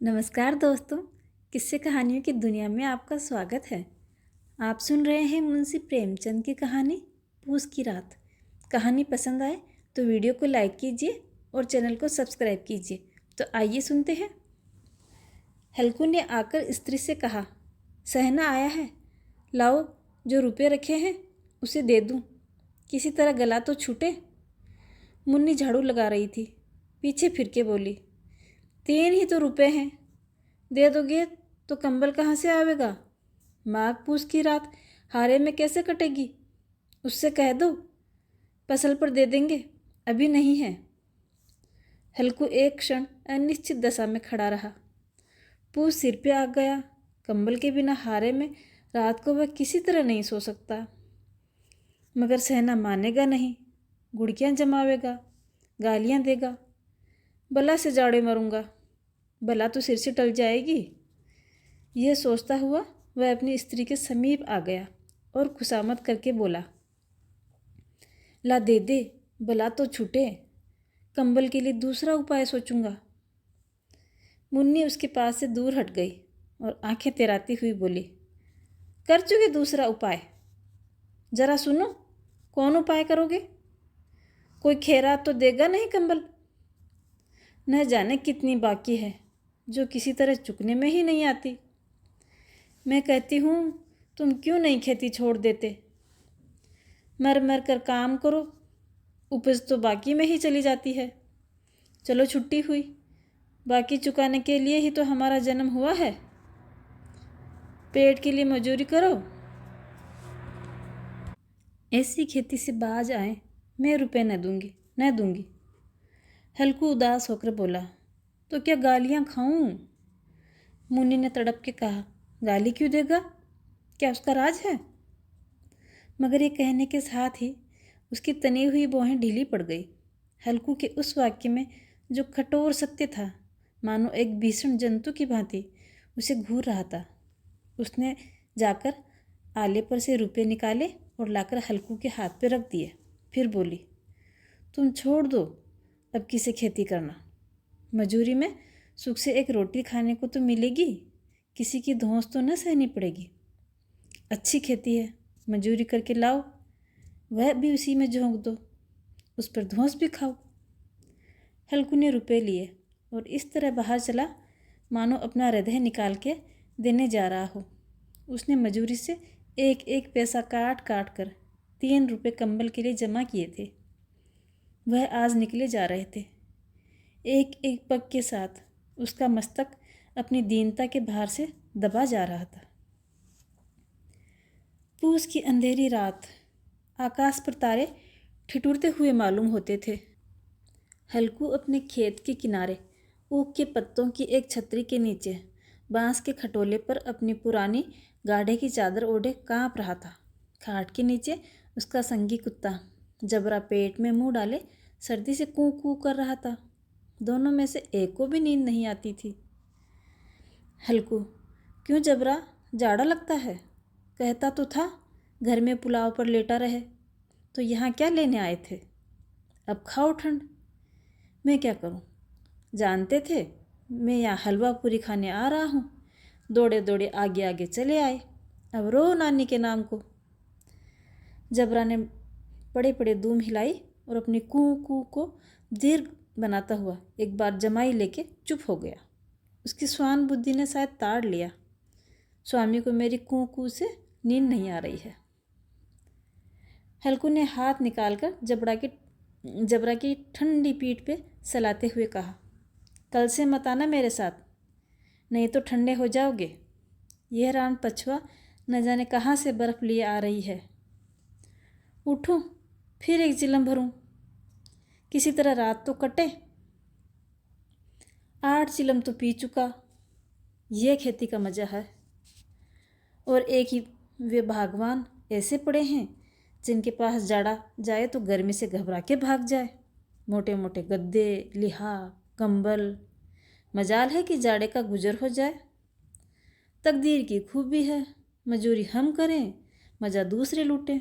नमस्कार दोस्तों, किस्से कहानियों की दुनिया में आपका स्वागत है। आप सुन रहे हैं मुंशी प्रेमचंद की कहानी पूस की रात। कहानी पसंद आए तो वीडियो को लाइक कीजिए और चैनल को सब्सक्राइब कीजिए। तो आइए सुनते हैं। हल्कू ने आकर स्त्री से कहा, सहना आया है, लाओ जो रुपये रखे हैं उसे दे दूं, किसी तरह गला तो छूटे। मुन्नी झाड़ू लगा रही थी, पीछे फिर के बोली, 3 ही तो रुपए हैं, दे दोगे तो कंबल कहाँ से आवेगा? माघ पूस की रात हारे में कैसे कटेगी? उससे कह दो फसल पर दे देंगे, अभी नहीं है। हल्कू एक क्षण अनिश्चित दशा में खड़ा रहा। पूस सिर पे आ गया। कंबल के बिना हारे में रात को वह किसी तरह नहीं सो सकता। मगर सहना मानेगा नहीं, गुड़कियाँ जमावेगा, गालियाँ देगा। बला से जाड़े मरूंगा, बला तो सिर से टल जाएगी। यह सोचता हुआ वह अपनी स्त्री के समीप आ गया और खुशामद करके बोला, ला दे दे, बला तो छूटे, कंबल के लिए दूसरा उपाय सोचूंगा। मुन्नी उसके पास से दूर हट गई और आंखें तेराती हुई बोली, कर चुके दूसरा उपाय? जरा सुनो, कौन उपाय करोगे? कोई खैरात तो देगा नहीं कंबल? न जाने कितनी बाकी है जो किसी तरह चुकने में ही नहीं आती। मैं कहती हूँ तुम क्यों नहीं खेती छोड़ देते? मर मर कर काम करो, उपज तो बाकी में ही चली जाती है। चलो छुट्टी हुई, बाकी चुकाने के लिए ही तो हमारा जन्म हुआ है। पेट के लिए मजूरी करो। ऐसी खेती से बाज आए मैं रुपए न दूंगी। हल्कू उदास होकर बोला, तो क्या गालियाँ खाऊं? मुन्नी ने तड़प के कहा, गाली क्यों देगा? क्या उसका राज है? मगर ये कहने के साथ ही उसकी तनी हुई भौहें ढीली पड़ गई। हल्कू के उस वाक्य में जो कठोर सत्य था, मानो एक भीषण जंतु की भांति उसे घूर रहा था। उसने जाकर आले पर से रुपये निकाले और लाकर हल्कू के हाथ पे रख दिए। फिर बोली, तुम छोड़ दो अब किसे खेती करना। मजूरी में सुख से एक रोटी खाने को तो मिलेगी, किसी की धौंस तो न सहनी पड़ेगी। अच्छी खेती है, मजूरी करके लाओ, वह भी उसी में झोंक दो, उस पर धौंस भी खाओ। हल्कू ने रुपए लिए और इस तरह बाहर चला मानो अपना हृदय निकाल के देने जा रहा हो। उसने मजूरी से एक एक पैसा काट काट कर 3 रुपये कंबल के लिए जमा किए थे। वह आज निकले जा रहे थे। एक एक पग के साथ उसका मस्तक अपनी दीनता के भार से दबा जा रहा था। पूस की अंधेरी रात, आकाश पर तारे ठिठुरते हुए मालूम होते थे। हल्कू अपने खेत के किनारे ऊख के पत्तों की एक छतरी के नीचे बांस के खटोले पर अपनी पुरानी गाढ़े की चादर ओढ़े काँप रहा था। खाट के नीचे उसका संगी कुत्ता जबरा पेट में मुंह डाले सर्दी से कूँ कूँ कर रहा था। दोनों में से एक को भी नींद नहीं आती थी। हल्कू, क्यों जबरा, जाड़ा लगता है? कहता तो था घर में पुलाव पर लेटा रहे, तो यहाँ क्या लेने आए थे? अब खाओ ठंड। मैं क्या करूँ? जानते थे मैं यहाँ हलवा पूरी खाने आ रहा हूँ, दौड़े दौड़े आगे आगे चले आए। अब रो नानी के नाम को। जबरा ने पड़े पड़े दूम हिलाई और अपनी कू कू को दीर्घ बनाता हुआ एक बार जमाई लेके चुप हो गया। उसकी स्वान बुद्धि ने शायद ताड़ लिया, स्वामी को मेरी कू कू से नींद नहीं आ रही है। हल्कू ने हाथ निकालकर जबरा की ठंडी पीठ पे सलाते हुए कहा, कल से मत आना मेरे साथ, नहीं तो ठंडे हो जाओगे। यह रान पछुआ न जाने कहाँ से बर्फ लिए आ रही है। उठूं फिर एक चिलम भरूं, किसी तरह रात तो कटे। 8 चिलम तो पी चुका। यह खेती का मज़ा है। और एक ही वे भगवान ऐसे पड़े हैं जिनके पास जाड़ा जाए तो गर्मी से घबरा के भाग जाए। मोटे मोटे गद्दे, लिहा, कंबल, मजाल है कि जाड़े का गुजर हो जाए। तकदीर की खूबी है, मजूरी हम करें, मज़ा दूसरे लूटें।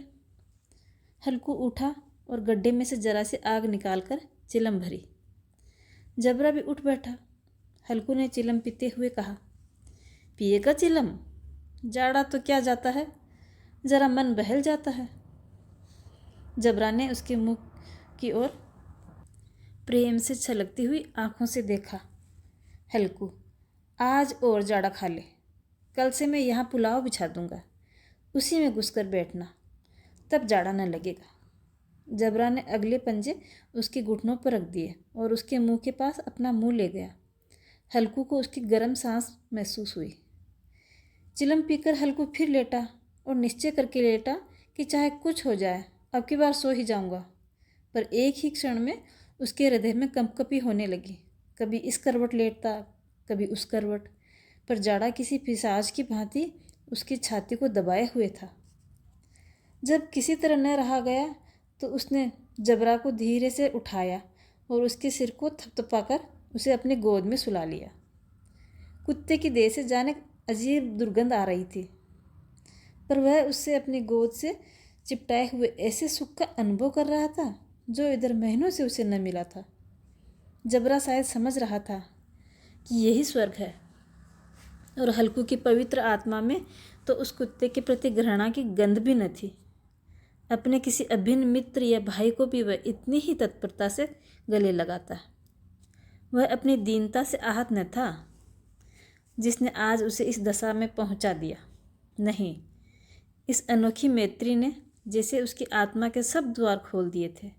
हल्कू उठा और गड्ढे में से जरा सी आग निकालकर चिलम भरी। जबरा भी उठ बैठा। हल्कू ने चिलम पीते हुए कहा। पिएगा चिलम? जाड़ा तो क्या जाता है, ज़रा मन बहल जाता है। जबरा ने उसके मुंह की ओर प्रेम से छलकती हुई आंखों से देखा। हल्कू, आज और जाड़ा खा ले, कल से मैं यहाँ पुलाव बिछा दूंगा, उसी में घुसकर बैठना, तब जाड़ा न लगेगा। जबरा ने अगले पंजे उसके घुटनों पर रख दिए और उसके मुंह के पास अपना मुंह ले गया। हल्कू को उसकी गर्म सांस महसूस हुई। चिलम पीकर हल्कू फिर लेटा और निश्चय करके लेटा कि चाहे कुछ हो जाए, अब की बार सो ही जाऊंगा। पर एक ही क्षण में उसके हृदय में कंपकपी होने लगी। कभी इस करवट लेटता, कभी उस करवट, पर जाड़ा किसी पिशाच की भांति उसकी छाती को दबाए हुए था। जब किसी तरह न रहा गया तो उसने जबरा को धीरे से उठाया और उसके सिर को थपथपाकर उसे अपनी गोद में सुला लिया। कुत्ते की देह से जाने अजीब दुर्गंध आ रही थी, पर वह उससे अपनी गोद से चिपटाए हुए ऐसे सुख का अनुभव कर रहा था जो इधर महीनों से उसे न मिला था। जबरा शायद समझ रहा था कि यही स्वर्ग है, और हल्कू की पवित्र आत्मा में तो उस कुत्ते के प्रति घृणा की गंध भी न थी। अपने किसी अभिन्न मित्र या भाई को भी वह इतनी ही तत्परता से गले लगाता। वह अपनी दीनता से आहत न था जिसने आज उसे इस दशा में पहुंचा दिया। नहीं, इस अनोखी मैत्री ने जैसे उसकी आत्मा के सब द्वार खोल दिए थे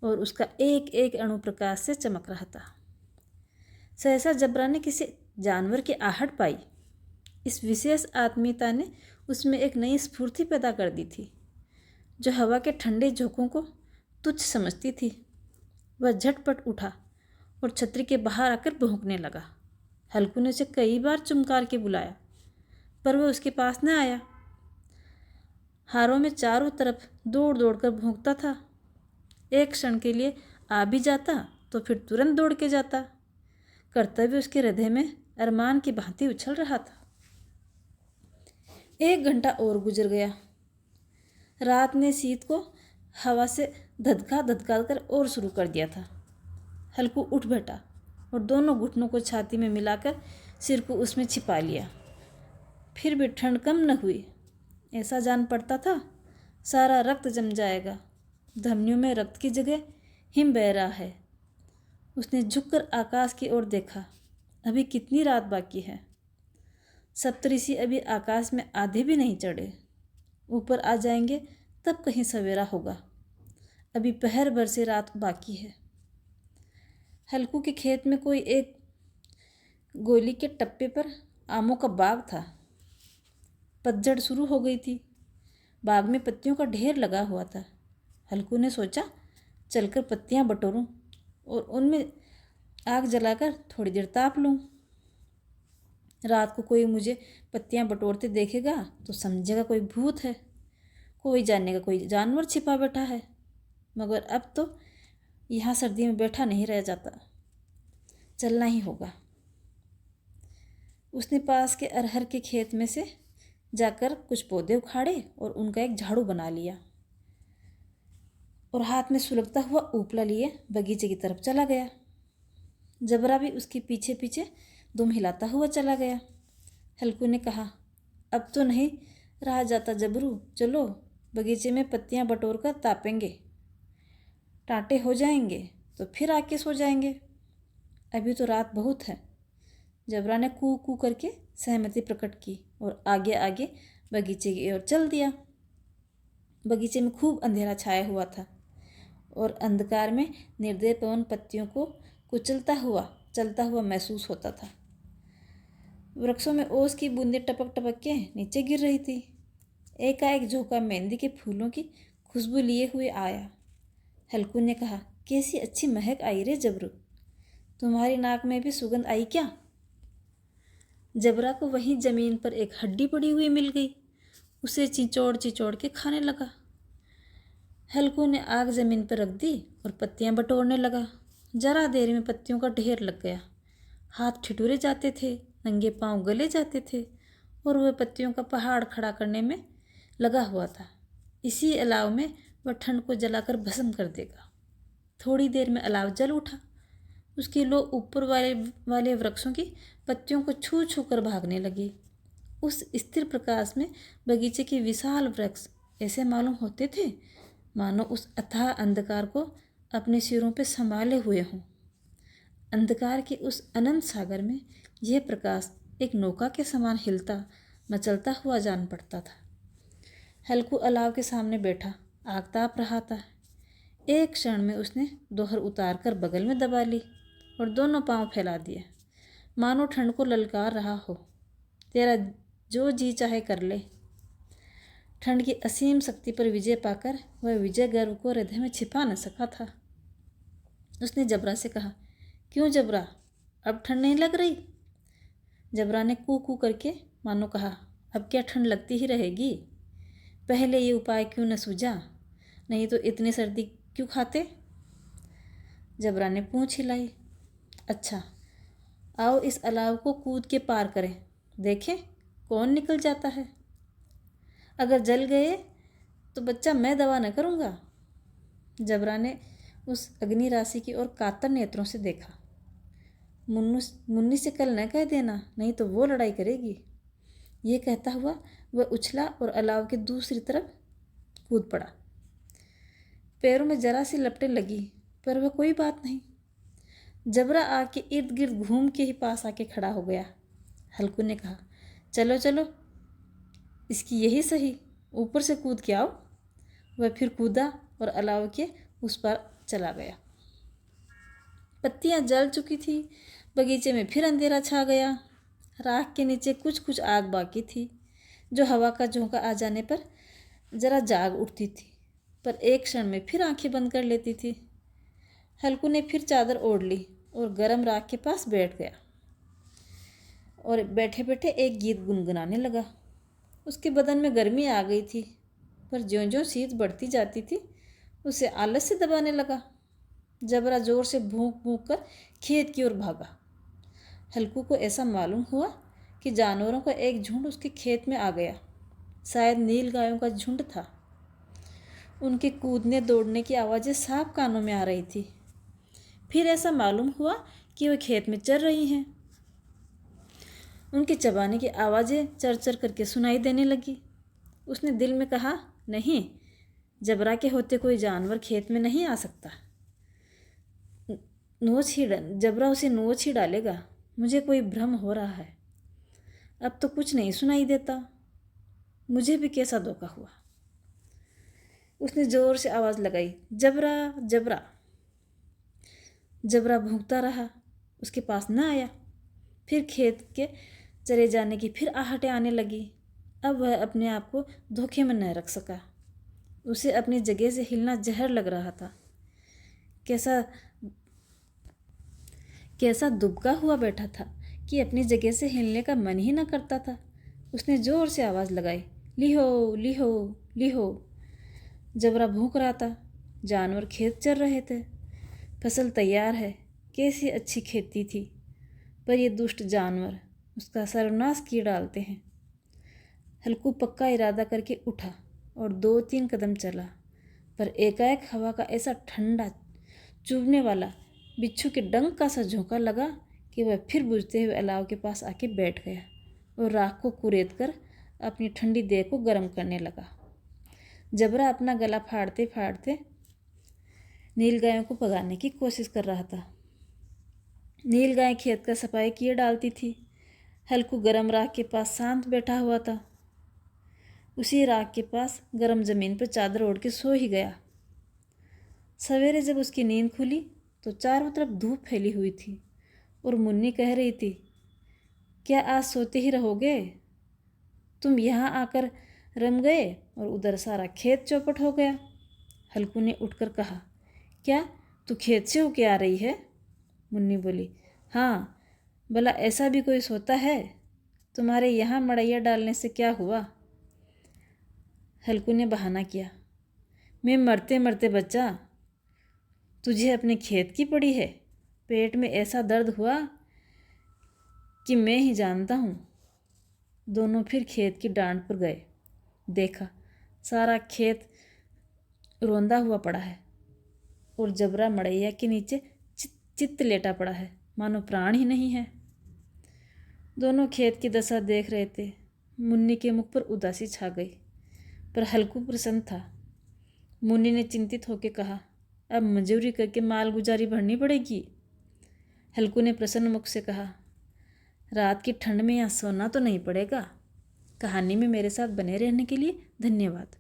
और उसका एक एक अणु प्रकाश से चमक रहा था। सहसा जबरा ने किसी जानवर की आहट पाई। इस विशेष आत्मीयता ने उसमें एक नई स्फूर्ति पैदा कर दी थी जो हवा के ठंडे झोंकों को तुच्छ समझती थी। वह झटपट उठा और छतरी के बाहर आकर भौंकने लगा। हल्कू ने उसे कई बार चुमकार के बुलाया, पर वह उसके पास न आया। हारों में चारों तरफ दौड़ दौड़ कर भौंकता था। एक क्षण के लिए आ भी जाता तो फिर तुरंत दौड़ के जाता। कर्तव्य उसके हृदय में अरमान की भांति उछल रहा था। 1 घंटा और गुजर गया। रात ने शीत को हवा से धधका धधका कर और शुरू कर दिया था। हल्कू उठ बैठा और दोनों घुटनों को छाती में मिलाकर सिर को उसमें छिपा लिया। फिर भी ठंड कम न हुई। ऐसा जान पड़ता था सारा रक्त जम जाएगा। धमनियों में रक्त की जगह हिम बह रहा है। उसने झुककर आकाश की ओर देखा। अभी कितनी रात बाकी है। सप्तऋषि अभी आकाश में आधे भी नहीं चढ़े। ऊपर आ जाएंगे तब कहीं सवेरा होगा। अभी पहर भर से रात बाकी है। हल्कू के खेत में कोई एक गोली के टप्पे पर आमों का बाग था। पतझड़ शुरू हो गई थी। बाग में पत्तियों का ढेर लगा हुआ था। हल्कू ने सोचा चलकर पत्तियां बटोरूं और उनमें आग जलाकर थोड़ी देर ताप लूं। रात को कोई मुझे पत्तियां बटोरते देखेगा तो समझेगा कोई भूत है, कोई जानेगा कोई जानवर छिपा बैठा है। मगर अब तो यहाँ सर्दी में बैठा नहीं रह जाता, चलना ही होगा। उसने पास के अरहर के खेत में से जाकर कुछ पौधे उखाड़े और उनका एक झाड़ू बना लिया और हाथ में सुलगता हुआ उपला लिए बगीचे की तरफ चला गया। जबरा भी उसके पीछे पीछे दुम हिलाता हुआ चला गया। हल्कू ने कहा, अब तो नहीं रहा जाता जबरू, चलो बगीचे में पत्तियां बटोर कर तापेंगे। टाटे हो जाएंगे तो फिर आके सो जाएंगे। अभी तो रात बहुत है। जबरा ने कू कू करके सहमति प्रकट की और आगे आगे बगीचे की ओर चल दिया। बगीचे में खूब अंधेरा छाया हुआ था और अंधकार में निर्दय पवन पत्तियों को कुचलता हुआ चलता हुआ महसूस होता था। वृक्षों में ओस की बूंदें टपक टपक के नीचे गिर रही थी। एकाएक झोंका मेहंदी के फूलों की खुशबू लिए हुए आया। हल्कू ने कहा, कैसी अच्छी महक आई रे जबरू, तुम्हारी नाक में भी सुगंध आई क्या? जबरा को वहीं जमीन पर एक हड्डी पड़ी हुई मिल गई। उसे चिचोड़ चिचोड़ के खाने लगा। हल्कू ने आग जमीन पर रख दी और पत्तियां बटोरने लगा। जरा देर में पत्तियों का ढेर लग गया। हाथ ठिठुरे जाते थे, नंगे पांव गले जाते थे और वह पत्तियों का पहाड़ खड़ा करने में लगा हुआ था। इसी अलाव में वह ठंड को जलाकर भस्म कर देगा। थोड़ी देर में अलाव जल उठा। उसकी लो ऊपर वाले वृक्षों की पत्तियों को छू छू कर भागने लगी। उस स्थिर प्रकाश में बगीचे के विशाल वृक्ष ऐसे मालूम होते थे मानो उस अथाह अंधकार को अपने सिरों पे संभाले हुए हों। अंधकार के उस अनंत सागर में यह प्रकाश एक नौका के समान हिलता मचलता हुआ जान पड़ता था। हल्कू अलाव के सामने बैठा आग ताप रहा था। एक क्षण में उसने दोहर उतार कर बगल में दबा ली और दोनों पांव फैला दिए, मानो ठंड को ललकार रहा हो। तेरा जो जी चाहे कर ले। ठंड की असीम शक्ति पर विजय पाकर वह विजय गर्व को हृदय में छिपा न सका था। उसने जबरा से कहा, क्यों जबरा, अब ठंड नहीं लग रही? जबरा ने कू कू करके मानो कहा, अब क्या ठंड लगती ही रहेगी? पहले ये उपाय क्यों न सूझा, नहीं तो इतनी सर्दी क्यों खाते? जबरा ने पूंछ हिलाई। अच्छा, आओ इस अलाव को कूद के पार करें, देखें कौन निकल जाता है। अगर जल गए तो बच्चा मैं दवा न करूँगा। जबरा ने उस अग्नि राशि की ओर कातर नेत्रों से देखा। मुन्नी से कल न कह देना, नहीं तो वो लड़ाई करेगी। ये कहता हुआ वह उछला और अलाव के दूसरी तरफ कूद पड़ा। पैरों में जरा सी लपटें लगी, पर वह कोई बात नहीं। जबरा आग के इर्द गिर्द घूम के ही पास आके खड़ा हो गया। हल्कू ने कहा, चलो चलो, इसकी यही सही, ऊपर से कूद के आओ। वह फिर कूदा और अलाव के उस पार चला गया। पत्तियां जल चुकी थी। बगीचे में फिर अंधेरा छा गया। राख के नीचे कुछ कुछ आग बाकी थी, जो हवा का झोंका आ जाने पर जरा जाग उठती थी, पर एक क्षण में फिर आंखें बंद कर लेती थी। हल्कू ने फिर चादर ओढ़ ली और गर्म राख के पास बैठ गया और बैठे बैठे एक गीत गुनगुनाने लगा। उसके बदन में गर्मी आ गई थी, पर ज्यों ज्यों शीत बढ़ती जाती थी उसे आलस से दबाने लगा। जबरा जोर से भूंक भूंक कर खेत की ओर भागा। हल्कू को ऐसा मालूम हुआ कि जानवरों का एक झुंड उसके खेत में आ गया। शायद नील गायों का झुंड था। उनके कूदने दौड़ने की आवाज़ें साफ कानों में आ रही थी। फिर ऐसा मालूम हुआ कि वे खेत में चर रही हैं। उनके चबाने की आवाज़ें चर चर करके सुनाई देने लगी। उसने दिल में कहा, नहीं, जबरा के होते कोई जानवर खेत में नहीं आ सकता। जबरा उसे नोच ही डालेगा। मुझे कोई भ्रम हो रहा है। अब तो कुछ नहीं सुनाई देता। मुझे भी कैसा धोखा हुआ। उसने जोर से आवाज़ लगाई, जबरा जबरा। जबरा भूंकता रहा, उसके पास न आया। फिर खेत के चले जाने की फिर आहटें आने लगी। अब वह अपने आप को धोखे में न रख सका। उसे अपनी जगह से हिलना जहर लग रहा था। कैसा दुबका हुआ बैठा था कि अपनी जगह से हिलने का मन ही न करता था। उसने जोर से आवाज़ लगाई, लिहो लिहो लिहो। जबरा भूंक रहा था। जानवर खेत चर रहे थे। फसल तैयार है। कैसी अच्छी खेती थी, पर ये दुष्ट जानवर उसका सर्वनाश किए डालते हैं। हल्कू पक्का इरादा करके उठा और 2-3 कदम चला, पर एकाएक हवा का ऐसा ठंडा चुभने वाला बिच्छू के डंक का सा झोंका लगा कि वह फिर बुझते हुए अलाव के पास आके बैठ गया और राख को कुरेद कर अपनी ठंडी देह को गर्म करने लगा। जबरा अपना गला फाड़ते फाड़ते नील गायों को भगाने की कोशिश कर रहा था। नील गाय खेत का सफाई किए डालती थी। हल्कू गर्म राख के पास शांत बैठा हुआ था। उसी राख के पास गर्म जमीन पर चादर ओढ़ के सो ही गया। सवेरे जब उसकी नींद खुली तो चारों तरफ धूप फैली हुई थी और मुन्नी कह रही थी, क्या आज सोते ही रहोगे? तुम यहाँ आकर रम गए और उधर सारा खेत चौपट हो गया। हल्कू ने उठकर कहा, क्या तू खेत से होके आ रही है? मुन्नी बोली, हाँ, भला ऐसा भी कोई सोता है? तुम्हारे यहाँ मड़ैया डालने से क्या हुआ? हल्कू ने बहाना किया, मैं मरते मरते बच्चा, तुझे अपने खेत की पड़ी है। पेट में ऐसा दर्द हुआ कि मैं ही जानता हूँ। दोनों फिर खेत की डांड पर गए। देखा, सारा खेत रोंदा हुआ पड़ा है और जबरा मड़ैया के नीचे चित्त लेटा पड़ा है, मानो प्राण ही नहीं है। दोनों खेत की दशा देख रहे थे। मुन्नी के मुख पर उदासी छा गई, पर हल्कू प्रसन्न था। मुन्नी ने चिंतित होकर कहा, अब मजूरी करके माल गुजारी भरनी पड़ेगी। हल्कू ने प्रसन्न मुख से कहा, रात की ठंड में यहाँ सोना तो नहीं पड़ेगा। कहानी में मेरे साथ बने रहने के लिए धन्यवाद।